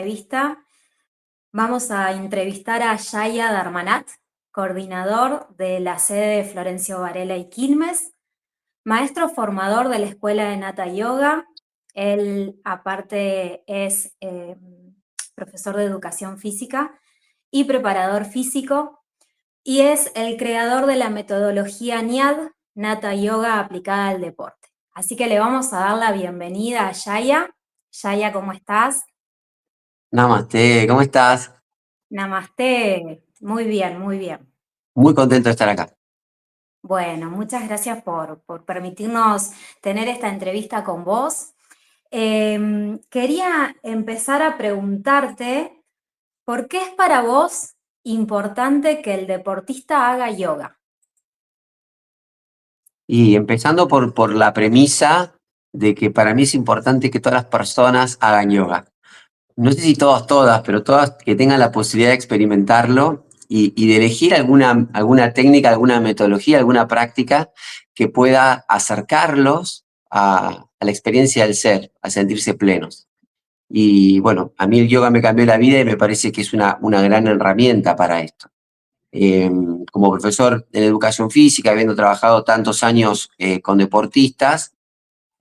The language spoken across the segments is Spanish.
Entrevista. Vamos a entrevistar a Yaya Darmanat, coordinador de la sede de Florencio Varela y Quilmes, maestro formador de la Escuela de Nata Yoga. Él, aparte, es profesor de educación física y preparador físico, y es el creador de la metodología NIAD, Nata Yoga aplicada al deporte. Así que le vamos a dar la bienvenida a Yaya. Yaya, ¿cómo estás? Namaste, ¿cómo estás? Namaste. Muy bien, muy bien. Muy contento de estar acá. Bueno, muchas gracias por permitirnos tener esta entrevista con vos. Quería empezar a preguntarte, ¿por qué es para vos importante que el deportista haga yoga? Y empezando por la premisa de que para mí es importante que todas las personas hagan yoga. No sé si todas, pero todas que tengan la posibilidad de experimentarlo y de elegir alguna técnica, alguna metodología, alguna práctica que pueda acercarlos a la experiencia del ser, a sentirse plenos. Y bueno, a mí el yoga me cambió la vida y me parece que es una gran herramienta para esto. eh, Como profesor en educación física, habiendo trabajado tantos años con deportistas,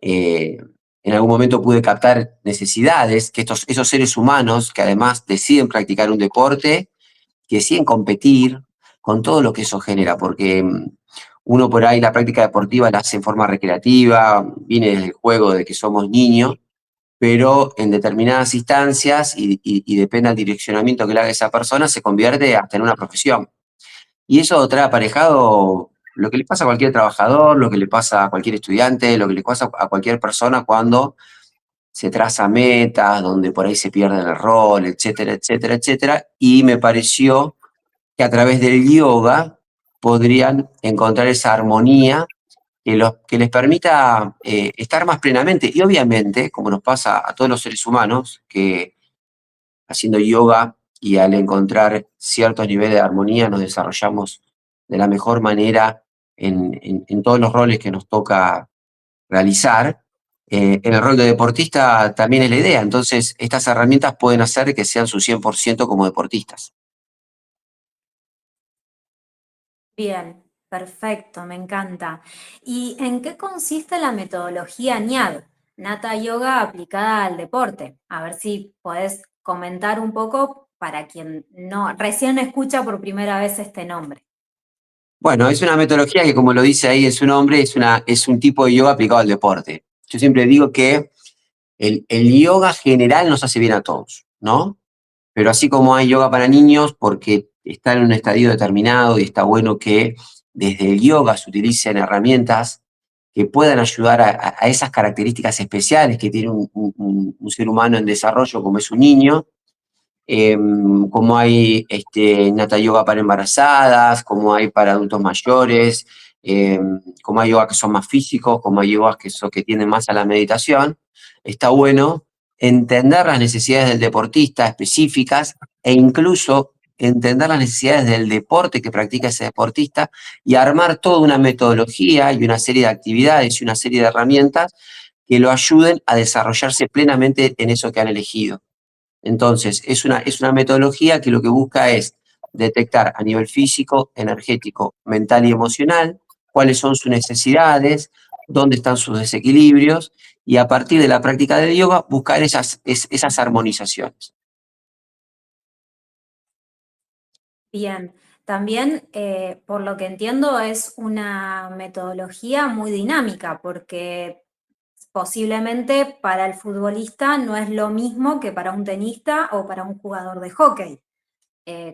eh, en algún momento pude captar necesidades que esos seres humanos que además deciden practicar un deporte, que deciden competir con todo lo que eso genera, porque uno por ahí la práctica deportiva la hace en forma recreativa, viene desde el juego de que somos niños, pero en determinadas instancias y depende del direccionamiento que le haga esa persona, se convierte hasta en una profesión. Y eso trae aparejado lo que le pasa a cualquier trabajador, lo que le pasa a cualquier estudiante, lo que le pasa a cualquier persona cuando se traza metas, donde por ahí se pierde el rol, etcétera, etcétera, etcétera. Y me pareció que a través del yoga podrían encontrar esa armonía que les permita estar más plenamente. Y obviamente, como nos pasa a todos los seres humanos, que haciendo yoga y al encontrar ciertos niveles de armonía nos desarrollamos de la mejor manera en todos los roles que nos toca realizar. En el rol de deportista también es la idea, entonces estas herramientas pueden hacer que sean su 100% como deportistas. Bien, perfecto, me encanta. ¿Y en qué consiste la metodología NIAD, Nata Yoga aplicada al deporte? A ver si podés comentar un poco para quien no recién escucha por primera vez este nombre. Bueno, es una metodología que, como lo dice ahí en su nombre, es un tipo de yoga aplicado al deporte. Yo siempre digo que el yoga general nos hace bien a todos, ¿no? Pero así como hay yoga para niños, porque está en un estadio determinado y está bueno que desde el yoga se utilicen herramientas que puedan ayudar a esas características especiales que tiene un ser humano en desarrollo como es un niño, como hay Hatha yoga para embarazadas, como hay para adultos mayores, eh, como hay yoga que son más físicos, como hay yogas que tienden más a la meditación. Está bueno entender las necesidades del deportista específicas e incluso entender las necesidades del deporte que practica ese deportista y armar toda una metodología y una serie de actividades y una serie de herramientas que lo ayuden a desarrollarse plenamente en eso que han elegido. Entonces, es una metodología que lo que busca es detectar a nivel físico, energético, mental y emocional cuáles son sus necesidades, dónde están sus desequilibrios y a partir de la práctica de yoga buscar esas armonizaciones. Bien, también por lo que entiendo es una metodología muy dinámica porque posiblemente para el futbolista no es lo mismo que para un tenista o para un jugador de hockey.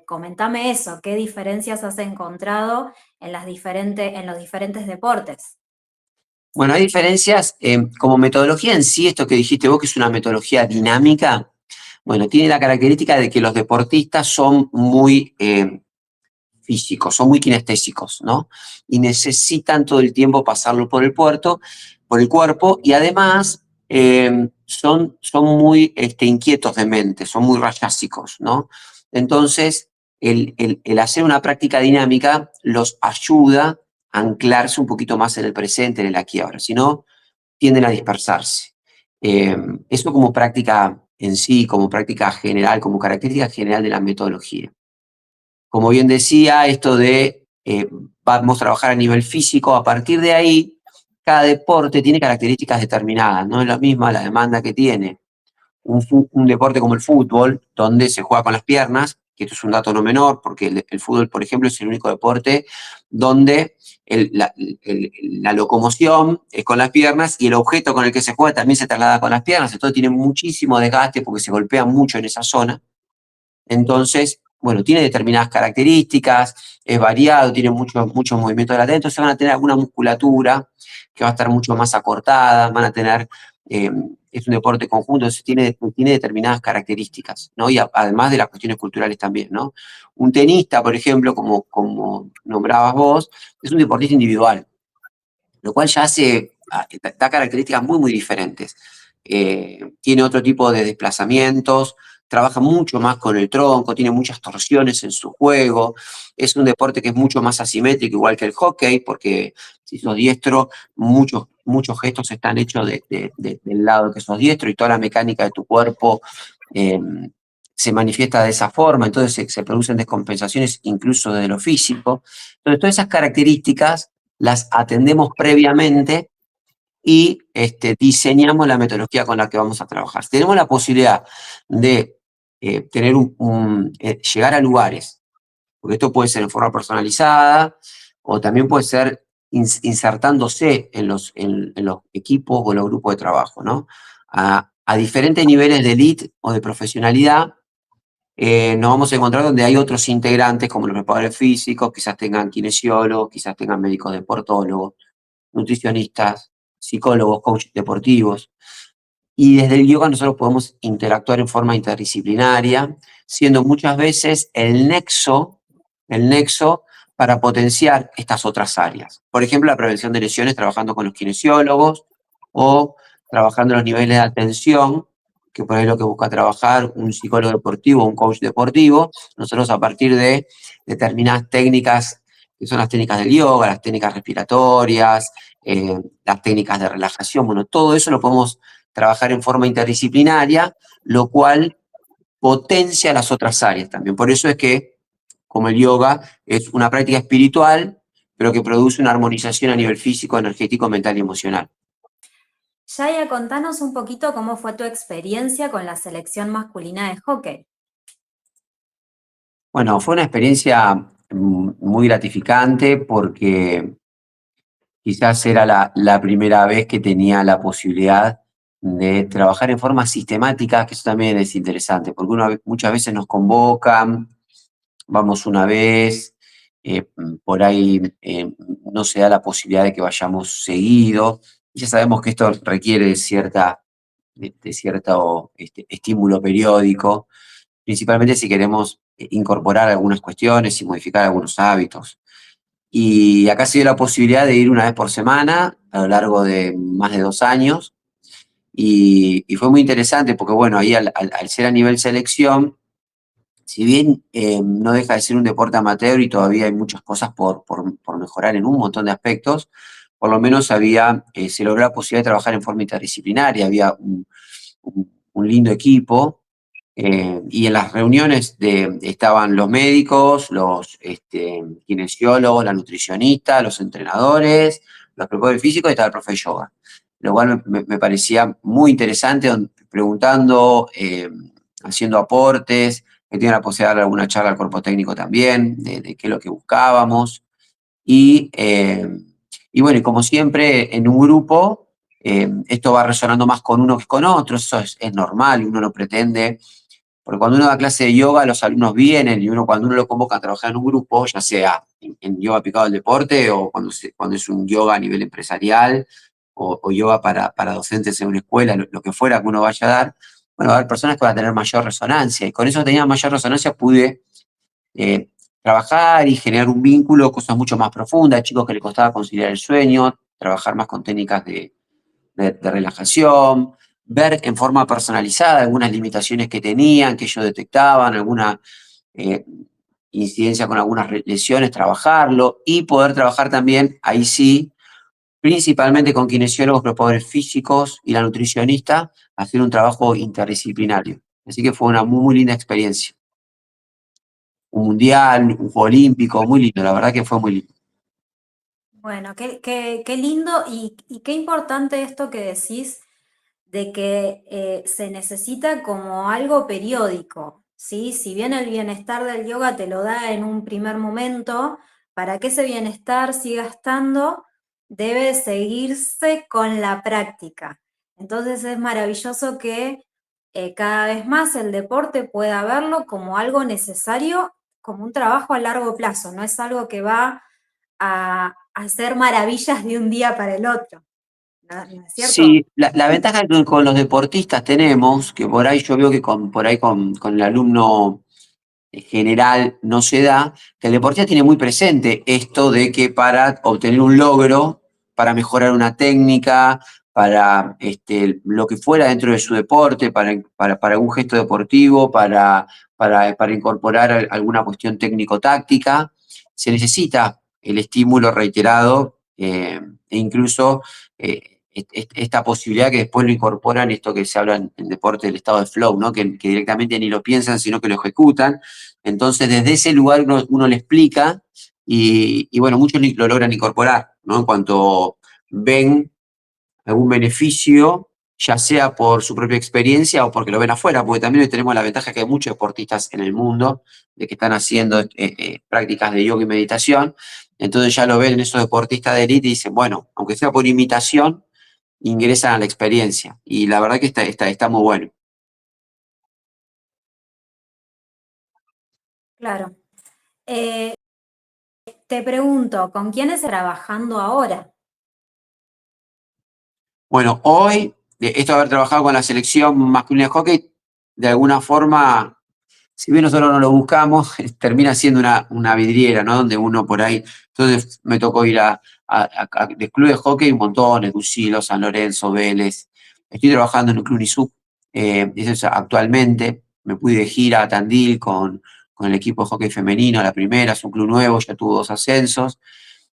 Comentame eso, ¿qué diferencias has encontrado en en los diferentes deportes? Bueno, hay diferencias como metodología en sí, esto que dijiste vos, que es una metodología dinámica, bueno, tiene la característica de que los deportistas son muy físicos, son muy kinestésicos, ¿no? Y necesitan todo el tiempo pasarlo por el cuerpo, y además son muy inquietos de mente, son muy rayásicos, ¿no? Entonces, el hacer una práctica dinámica los ayuda a anclarse un poquito más en el presente, en el aquí y ahora, si no, tienden a dispersarse. Eso como práctica en sí, como práctica general, como característica general de la metodología. Como bien decía, esto de vamos a trabajar a nivel físico, a partir de ahí, cada deporte tiene características determinadas, no es la misma la demanda que tiene un deporte como el fútbol, donde se juega con las piernas, que esto es un dato no menor, porque el fútbol, por ejemplo, es el único deporte donde la locomoción es con las piernas y el objeto con el que se juega también se traslada con las piernas, entonces tiene muchísimo desgaste porque se golpea mucho en esa zona. Entonces, bueno, tiene determinadas características, es variado, tiene mucho movimiento de latente, entonces van a tener alguna musculatura que va a estar mucho más acortada, van a tener, es un deporte conjunto, entonces tiene determinadas características, ¿no? Y además de las cuestiones culturales también, ¿no? Un tenista, por ejemplo, como nombrabas vos, es un deportista individual, lo cual ya da características muy diferentes. Tiene otro tipo de desplazamientos, trabaja mucho más con el tronco, tiene muchas torsiones en su juego, es un deporte que es mucho más asimétrico, igual que el hockey, porque si sos diestro, muchos gestos están hechos del lado que sos diestro y toda la mecánica de tu cuerpo eh, se manifiesta de esa forma, entonces se producen descompensaciones incluso de lo físico. Entonces, todas esas características las atendemos previamente y diseñamos la metodología con la que vamos a trabajar. Si tenemos la posibilidad de tener llegar a lugares, porque esto puede ser en forma personalizada o también puede ser insertándose en los equipos o los grupos de trabajo, ¿no? A diferentes niveles de elite o de profesionalidad, nos vamos a encontrar donde hay otros integrantes, como los preparadores físicos, quizás tengan kinesiólogos, quizás tengan médicos deportólogos, nutricionistas, psicólogos, coaches deportivos. Y desde el yoga nosotros podemos interactuar en forma interdisciplinaria, siendo muchas veces el nexo para potenciar estas otras áreas. Por ejemplo, la prevención de lesiones trabajando con los kinesiólogos o trabajando los niveles de atención, que por ahí es lo que busca trabajar un psicólogo deportivo, un coach deportivo. Nosotros a partir de determinadas técnicas, que son las técnicas del yoga, las técnicas respiratorias, las técnicas de relajación, bueno, todo eso lo podemos trabajar en forma interdisciplinaria, lo cual potencia las otras áreas también. Por eso es que, como el yoga, es una práctica espiritual, pero que produce una armonización a nivel físico, energético, mental y emocional. Yaya, contanos un poquito cómo fue tu experiencia con la selección masculina de hockey. Bueno, fue una experiencia muy gratificante porque quizás era la primera vez que tenía la posibilidad de trabajar en forma sistemática, que eso también es interesante, porque muchas veces nos convocan, vamos una vez, por ahí no se da la posibilidad de que vayamos seguido. Ya sabemos que esto requiere de cierto estímulo periódico, principalmente si queremos incorporar algunas cuestiones y modificar algunos hábitos. Y acá se dio la posibilidad de ir una vez por semana a lo largo de más de 2 años. Y fue muy interesante porque, bueno, ahí al ser a nivel selección, si bien no deja de ser un deporte amateur y todavía hay muchas cosas por mejorar en un montón de aspectos, por lo menos se logró la posibilidad de trabajar en forma interdisciplinaria, había un lindo equipo, y en las reuniones estaban los médicos, los kinesiólogos, la nutricionista, los entrenadores, los preparadores físicos y estaba el profe de yoga. Lo cual me parecía muy interesante, preguntando, haciendo aportes, que tiene la posibilidad de dar alguna charla al cuerpo técnico también, de qué es lo que buscábamos. Y, eh, y bueno, y como siempre, en un grupo, esto va resonando más con uno que con otro, eso es normal, uno no pretende, porque cuando uno da clase de yoga, los alumnos vienen y cuando uno lo convoca a trabajar en un grupo, ya sea en yoga aplicado al deporte o cuando es un yoga a nivel empresarial o yoga para docentes en una escuela, lo que fuera que uno vaya a dar, bueno, va a haber personas que van a tener mayor resonancia y con eso tenía mayor resonancia, pude eh, trabajar y generar un vínculo, cosas mucho más profundas, chicos que les costaba conciliar el sueño, trabajar más con técnicas de relajación, ver en forma personalizada algunas limitaciones que tenían, que ellos detectaban, alguna eh, incidencia con algunas lesiones, trabajarlo y poder trabajar también, ahí sí, principalmente con kinesiólogos, preparadores físicos y la nutricionista, hacer un trabajo interdisciplinario. Así que fue una muy, muy linda experiencia. Un mundial, un juego olímpico, muy lindo, la verdad que fue muy lindo. Bueno, qué lindo y qué importante esto que decís de que se necesita como algo periódico, ¿sí? Si bien el bienestar del yoga te lo da en un primer momento, para que ese bienestar siga estando, debe seguirse con la práctica. Entonces es maravilloso que cada vez más el deporte pueda verlo como algo necesario, como un trabajo a largo plazo, no es algo que va a hacer maravillas de un día para el otro, ¿no es cierto? Sí, la ventaja que con los deportistas tenemos, que por ahí yo veo que por ahí con el alumno en general no se da, que el deportista tiene muy presente esto de que para obtener un logro, para mejorar una técnica, para lo que fuera dentro de su deporte, para algún gesto deportivo, para incorporar alguna cuestión técnico-táctica, se necesita el estímulo reiterado e incluso esta posibilidad que después lo incorporan, esto que se habla en deporte del estado de flow, ¿no? Que directamente ni lo piensan, sino que lo ejecutan. Entonces, desde ese lugar uno le explica y bueno, muchos lo logran incorporar, ¿no? En cuanto ven algún beneficio, ya sea por su propia experiencia o porque lo ven afuera, porque también hoy tenemos la ventaja que hay muchos deportistas en el mundo de que están haciendo prácticas de yoga y meditación, entonces ya lo ven en esos deportistas de élite y dicen, bueno, aunque sea por imitación, ingresan a la experiencia. Y la verdad que está muy bueno. Claro. Te pregunto, ¿con quién estás trabajando ahora? Bueno, hoy, esto de haber trabajado con la selección masculina de hockey, de alguna forma, si bien nosotros no lo buscamos, termina siendo una vidriera, ¿no? Donde uno por ahí. Entonces me tocó ir de club de hockey un montón, Ducilo, San Lorenzo, Vélez. Estoy trabajando en un club ISUP, eso es actualmente. Me pude de gira a Tandil con el equipo de hockey femenino, la primera, es un club nuevo, ya tuvo 2 ascensos,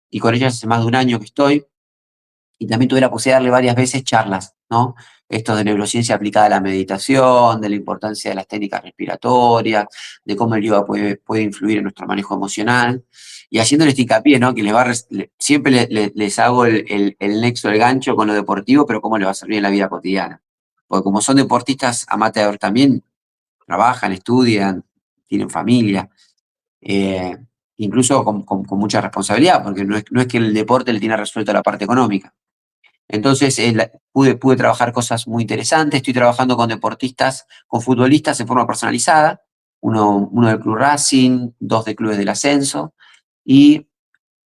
y con ellas hace más de un año que estoy y también tuve la posibilidad de darle varias veces charlas, ¿no? Esto de neurociencia aplicada a la meditación, de la importancia de las técnicas respiratorias, de cómo el yoga puede influir en nuestro manejo emocional, y haciéndoles este hincapié, ¿no? Que siempre les hago el nexo, el gancho con lo deportivo, pero cómo les va a servir en la vida cotidiana. Porque como son deportistas amateurs también, trabajan, estudian, tienen familia, eh, incluso con mucha responsabilidad, porque no es que el deporte le tiene resuelto la parte económica. Entonces pude trabajar cosas muy interesantes. Estoy trabajando con deportistas, con futbolistas en forma personalizada. Uno del Club Racing, dos de clubes del ascenso. Y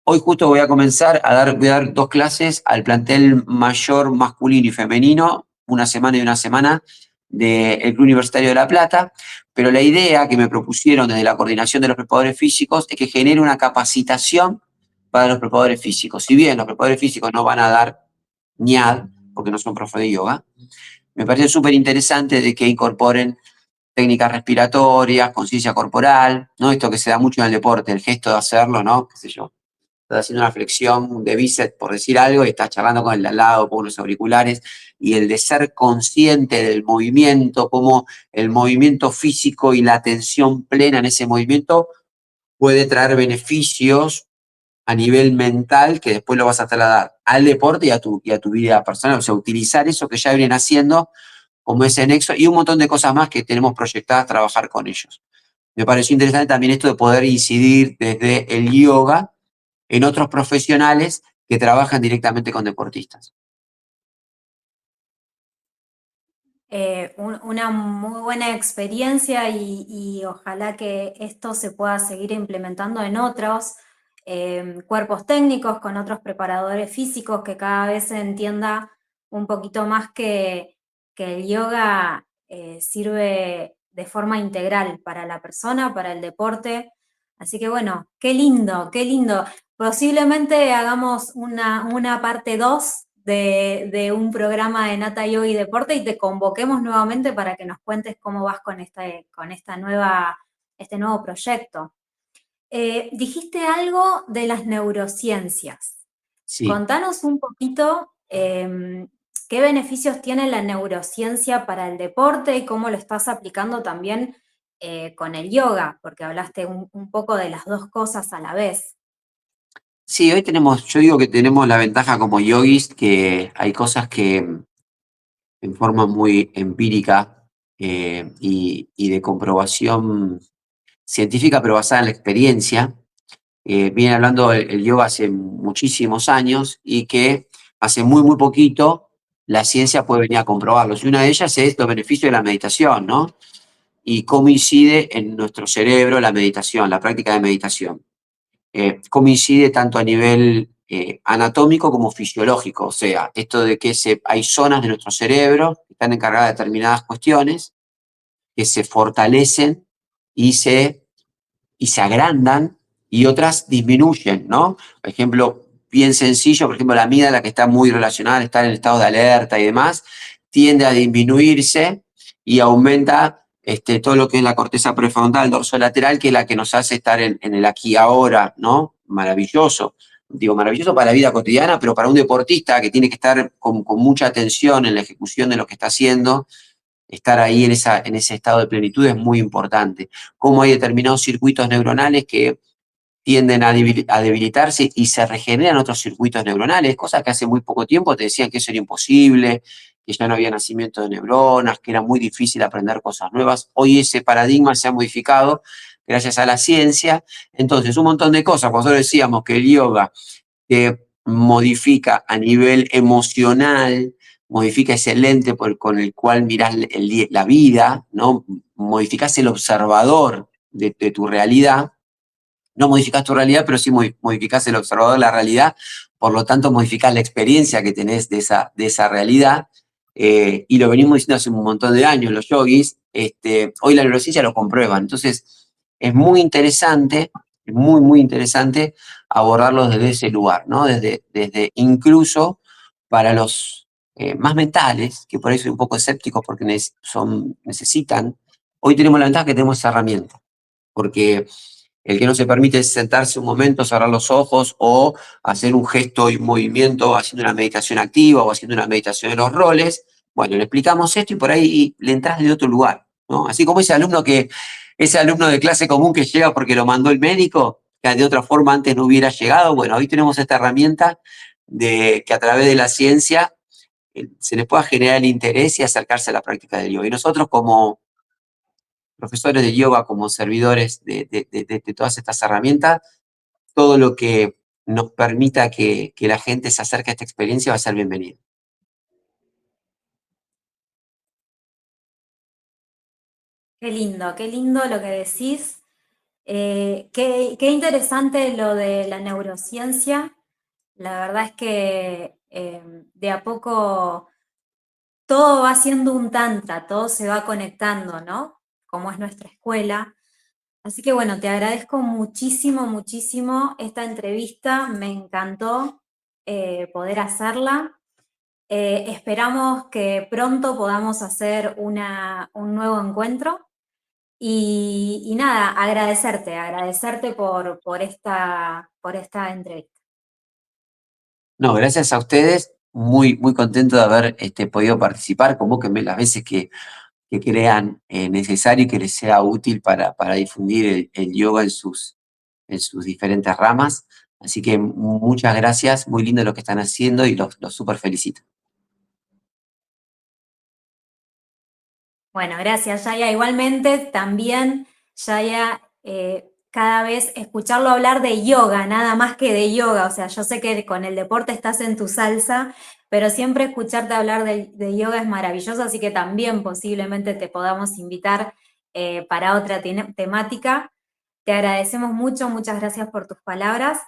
hoy justo voy a dar 2 clases al plantel mayor masculino y femenino, una semana y una semana, del Club Universitario de La Plata. Pero la idea que me propusieron desde la coordinación de los preparadores físicos es que genere una capacitación para los preparadores físicos. Si bien los preparadores físicos no van a dar ñad, porque no son profes de yoga, me parece súper interesante de que incorporen técnicas respiratorias, conciencia corporal, ¿no? Esto que se da mucho en el deporte, el gesto de hacerlo, ¿no? Qué sé yo, estás haciendo una flexión de bíceps, por decir algo, y estás charlando con el de al lado, con unos auriculares, y el de ser consciente del movimiento, cómo el movimiento físico y la atención plena en ese movimiento puede traer beneficios a nivel mental que después lo vas a trasladar al deporte y a tu vida personal. O sea, utilizar eso que ya vienen haciendo como ese nexo y un montón de cosas más que tenemos proyectadas trabajar con ellos. Me pareció interesante también esto de poder incidir desde el yoga en otros profesionales que trabajan directamente con deportistas. Una muy buena experiencia y ojalá que esto se pueda seguir implementando en otros cuerpos técnicos, con otros preparadores físicos, que cada vez se entienda un poquito más que el yoga sirve de forma integral para la persona, para el deporte. Así que bueno, qué lindo, qué lindo. Posiblemente hagamos una parte 2 de un programa de Nata Yoga y Deporte y te convoquemos nuevamente para que nos cuentes cómo vas con este nuevo proyecto. Dijiste algo de las neurociencias. Sí. Contanos un poquito, ¿qué beneficios tiene la neurociencia para el deporte y cómo lo estás aplicando también con el yoga? Porque hablaste un poco de las dos cosas a la vez. Sí, hoy tenemos, yo digo que tenemos la ventaja como yogis, que hay cosas que en forma muy empírica y de comprobación científica, pero basada en la experiencia. Viene hablando el yoga hace muchísimos años y que hace muy, muy poquito la ciencia puede venir a comprobarlo. Y una de ellas es los beneficios de la meditación, ¿no? Y cómo incide en nuestro cerebro la meditación, la práctica de meditación. Cómo incide tanto a nivel anatómico como fisiológico. O sea, esto de que hay zonas de nuestro cerebro que están encargadas de determinadas cuestiones que se fortalecen y se agrandan y otras disminuyen, ¿no? Por ejemplo, bien sencillo, por ejemplo, la amígdala, que está muy relacionada al estar en estado de alerta y demás, tiende a disminuirse y aumenta todo lo que es la corteza prefrontal, dorsolateral, que es la que nos hace estar en el aquí y ahora, ¿no? Maravilloso. Digo, maravilloso para la vida cotidiana, pero para un deportista que tiene que estar con mucha atención en la ejecución de lo que está haciendo, estar ahí en ese estado de plenitud es muy importante. Cómo hay determinados circuitos neuronales que tienden a debilitarse y se regeneran otros circuitos neuronales, cosas que hace muy poco tiempo te decían que eso era imposible, que ya no había nacimiento de neuronas, que era muy difícil aprender cosas nuevas. Hoy ese paradigma se ha modificado gracias a la ciencia. Entonces, un montón de cosas. Por eso decíamos que el yoga que modifica a nivel emocional, modifica ese lente con el cual mirás la vida, ¿no? Modificás el observador de tu realidad. No modificás tu realidad, pero sí modificás el observador de la realidad, por lo tanto modificás la experiencia que tenés de esa realidad, y lo venimos diciendo hace un montón de años los yogis. Hoy la neurociencia lo comprueba, entonces es muy interesante, muy, muy interesante abordarlos desde ese lugar, ¿no? Desde incluso para los más mentales, que por ahí soy un poco escéptico porque necesitan, hoy tenemos la ventaja que tenemos esa herramienta, porque el que no se permite es sentarse un momento, cerrar los ojos o hacer un gesto y un movimiento haciendo una meditación activa o haciendo una meditación de los roles. Bueno, le explicamos esto y por ahí le entras de otro lugar, ¿no? Así como ese alumno de clase común que llega porque lo mandó el médico, que de otra forma antes no hubiera llegado. Bueno, hoy tenemos esta herramienta de que a través de la ciencia se les pueda generar el interés y acercarse a la práctica del yoga. Y nosotros como profesores de yoga, como servidores de todas estas herramientas, todo lo que nos permita que la gente se acerque a esta experiencia va a ser bienvenido. Qué lindo lo que decís. Qué interesante lo de la neurociencia. La verdad es que de a poco todo va siendo un tantra, todo se va conectando, ¿no? Como es nuestra escuela. Así que bueno, te agradezco muchísimo, muchísimo esta entrevista. Me encantó poder hacerla. Esperamos que pronto podamos hacer un nuevo encuentro. Y nada, agradecerte por esta entrevista. No, gracias a ustedes, muy, muy contento de haber podido participar. Convóquenme las veces que crean necesario y que les sea útil para difundir el yoga en sus diferentes ramas. Así que muchas gracias, muy lindo lo que están haciendo y los súper felicito. Bueno, gracias, Yaya. Igualmente, también, Yaya, cada vez escucharlo hablar de yoga, nada más que de yoga. O sea, yo sé que con el deporte estás en tu salsa, pero siempre escucharte hablar de yoga es maravilloso, así que también posiblemente te podamos invitar para otra temática. Te agradecemos mucho, muchas gracias por tus palabras.